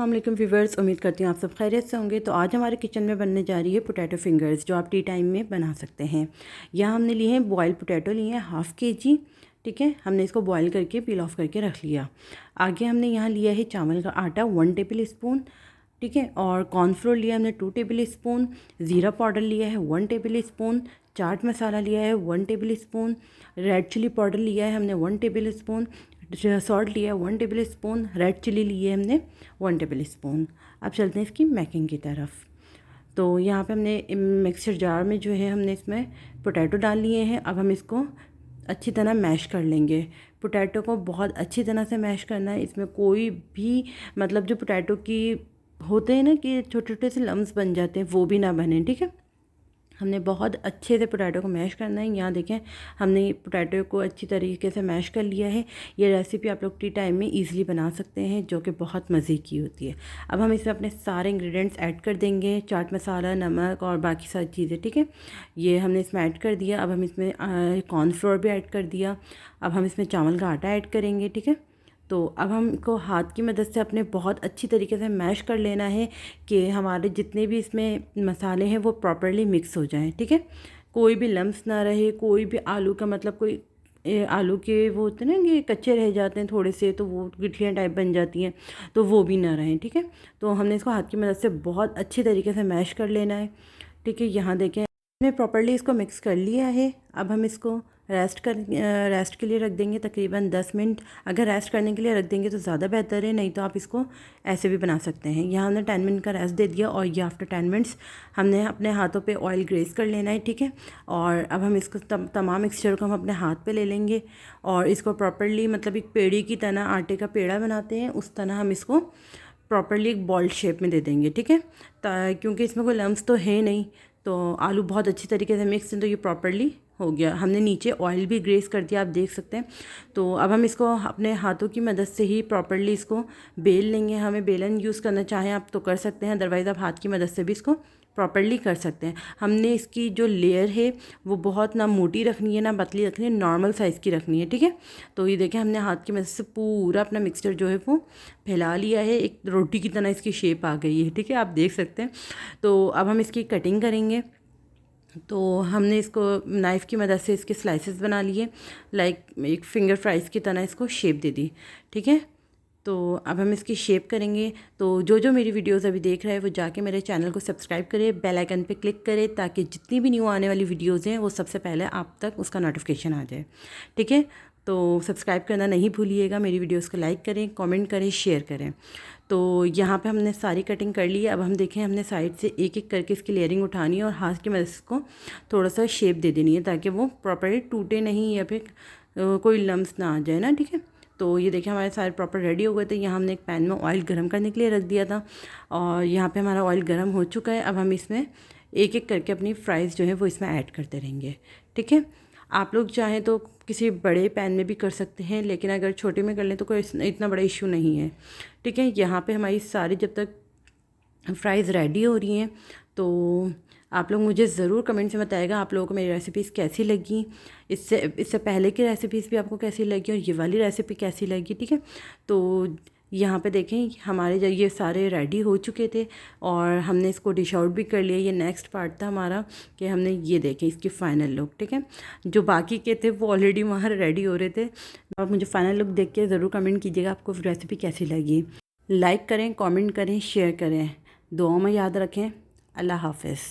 अस्सलाम वालेकुम व्यूवर्स, उम्मीद करती हूँ आप सब खैरियत से होंगे। तो आज हमारे किचन में बनने जा रही है पोटैटो फिंगर्स, जो आप टी टाइम में बना सकते हैं। यहाँ हमने लिए हैं बॉयल पोटैटो, लिए हैं हाफ़ kg। ठीक है, हमने इसको बॉयल करके पील ऑफ करके रख लिया। आगे हमने यहाँ लिया है चावल का आटा 1 टेबल स्पून। ठीक है, और कॉर्नफ्लोर लिया हमने 2 टेबल स्पून। ज़ीरा पाउडर लिया है 1 टेबल स्पून। चाट मसाला लिया है 1 tablespoon. Red chilli powder लिया है हमने 1 टेबल स्पून। सॉल्ट लिया है 1 टेबल स्पून। रेड चिली लिए हमने 1 टेबल स्पून। अब चलते हैं इसकी मेकिंग की तरफ। तो यहाँ पे हमने मिक्सर जार में जो है हमने इसमें पोटैटो डाल लिए हैं। अब हम इसको अच्छी तरह मैश कर लेंगे। पोटैटो को बहुत अच्छी तरह से मैश करना है। इसमें कोई भी मतलब जो पोटैटो की होते हैं ना कि छोटे छोटे से लम्स बन जाते हैं, वो भी ना बने। ठीक है, हमने बहुत अच्छे से पोटैटो को मैश करना है। यहाँ देखें, हमने पोटैटो को अच्छी तरीके से मैश कर लिया है। ये रेसिपी आप लोग टी टाइम में इजीली बना सकते हैं, जो कि बहुत मज़े की होती है। अब हम इसमें अपने सारे इंग्रेडिएंट्स ऐड कर देंगे, चाट मसाला, नमक और बाकी सारी चीज़ें। ठीक है, ये हमने इसमें ऐड कर दिया। अब हम इसमें कॉर्नफ्लोर भी ऐड कर दिया। अब हम इसमें चावल का आटा ऐड करेंगे। ठीक है, तो अब हमको हाथ की मदद से अपने बहुत अच्छी तरीके से मैश कर लेना है कि हमारे जितने भी इसमें मसाले हैं वो प्रॉपर्ली मिक्स हो जाएं। ठीक है, कोई भी लम्स ना रहे, कोई भी आलू का मतलब कोई आलू के वो होते हैं ना कि कच्चे रह जाते हैं थोड़े से, तो वो गिठलियाँ टाइप बन जाती हैं, तो वो भी ना रहें। ठीक है, तो हमने इसको हाथ की मदद से बहुत अच्छी तरीके से मैश कर लेना है। ठीक है, यहाँ देखें हमने प्रॉपर्ली इसको मिक्स कर लिया है। अब हम इसको रेस्ट के लिए रख देंगे तकरीबन 10 मिनट। अगर रेस्ट करने के लिए रख देंगे तो ज़्यादा बेहतर है, नहीं तो आप इसको ऐसे भी बना सकते हैं। यहाँ हमने 10 मिनट का रेस्ट दे दिया और ये आफ्टर 10 मिनट्स हमने अपने हाथों पे ऑयल ग्रेस कर लेना है। ठीक है, और अब हम इसको तमाम मिक्सचर को हम अपने हाथ पे ले लेंगे और इसको प्रॉपर्ली मतलब एक पेड़ी की तरह, आटे का पेड़ा बनाते हैं उस तरह हम इसको प्रॉपर्ली एक बॉल शेप में दे देंगे। ठीक है, क्योंकि इसमें कोई लम्स तो है नहीं, तो आलू बहुत अच्छी तरीके से मिक्स हैं, तो ये प्रॉपर्ली हो गया। हमने नीचे ऑयल भी ग्रेस कर दिया, आप देख सकते हैं। तो अब हम इसको अपने हाथों की मदद से ही प्रॉपर्ली इसको बेल लेंगे। हमें बेलन यूज़ करना चाहें आप तो कर सकते हैं, अदरवाइज़ आप हाथ की मदद से भी इसको प्रॉपर्ली कर सकते हैं। हमने इसकी जो लेयर है वो बहुत ना मोटी रखनी है ना पतली रखनी है, नॉर्मल साइज़ की रखनी है। ठीक है, तो ये देखें हमने हाथ की मदद से पूरा अपना मिक्सचर जो है वो फैला लिया है, एक रोटी की तरह इसकी शेप आ गई है। ठीक है, आप देख सकते हैं। तो अब हम इसकी कटिंग करेंगे। तो हमने इसको नाइफ़ की मदद से इसके स्लाइसेस बना लिए, लाइक एक फिंगर फ्राइज़ की तरह इसको शेप दे दी। ठीक है, तो अब हम इसकी शेप करेंगे। तो जो जो मेरी वीडियोस अभी देख रहे हैं वो जाके मेरे चैनल को सब्सक्राइब करें, बेल आइकन पे क्लिक करें, ताकि जितनी भी न्यू आने वाली वीडियोस हैं वो सबसे पहले आप तक उसका नोटिफिकेशन आ जाए। ठीक है, तो सब्सक्राइब करना नहीं भूलिएगा, मेरी वीडियोस को लाइक करें, कमेंट करें, शेयर करें। तो यहाँ पे हमने सारी कटिंग कर ली है। अब हम देखें, हमने साइड से एक एक करके इसकी लेयरिंग उठानी है और हाथ की मदद से इसको थोड़ा सा शेप दे देनी है, ताकि वो प्रॉपर्ली टूटे नहीं या फिर कोई लम्स ना आ जाए ना। ठीक है, तो ये देखिए हमारे सारे प्रॉपर रेडी हो गए थे। यहाँ हमने एक पैन में ऑयल गर्म करने के लिए रख दिया था और यहाँ पे हमारा ऑयल गर्म हो चुका है। अब हम इसमें एक एक करके अपनी फ्राइज़ जो है वो इसमें ऐड करते रहेंगे। ठीक है, आप लोग चाहें तो किसी बड़े पैन में भी कर सकते हैं, लेकिन अगर छोटे में कर लें तो कोई इतना बड़ा इशू नहीं है। ठीक है, यहाँ पे हमारी सारी जब तक फ्राइज़ रेडी हो रही हैं तो आप लोग मुझे ज़रूर कमेंट से बताएगा आप लोगों को मेरी रेसिपीज़ कैसी लगी, इससे पहले की रेसिपीज़ भी आपको कैसी लगी और ये वाली रेसिपी कैसी लगी। ठीक है, तो यहाँ पे देखें हमारे जब ये सारे रेडी हो चुके थे और हमने इसको डिश आउट भी कर लिया। ये नेक्स्ट पार्ट था हमारा कि हमने ये देखें इसकी फ़ाइनल लुक। ठीक है, जो बाकी के थे वो ऑलरेडी वहाँ रेडी हो रहे थे। आप मुझे फ़ाइनल लुक देख के ज़रूर कमेंट कीजिएगा आपको रेसिपी कैसी लगी। लाइक करें, कमेंट करें, शेयर करें, दुआओं में याद रखें। अल्लाह हाफ़िज़।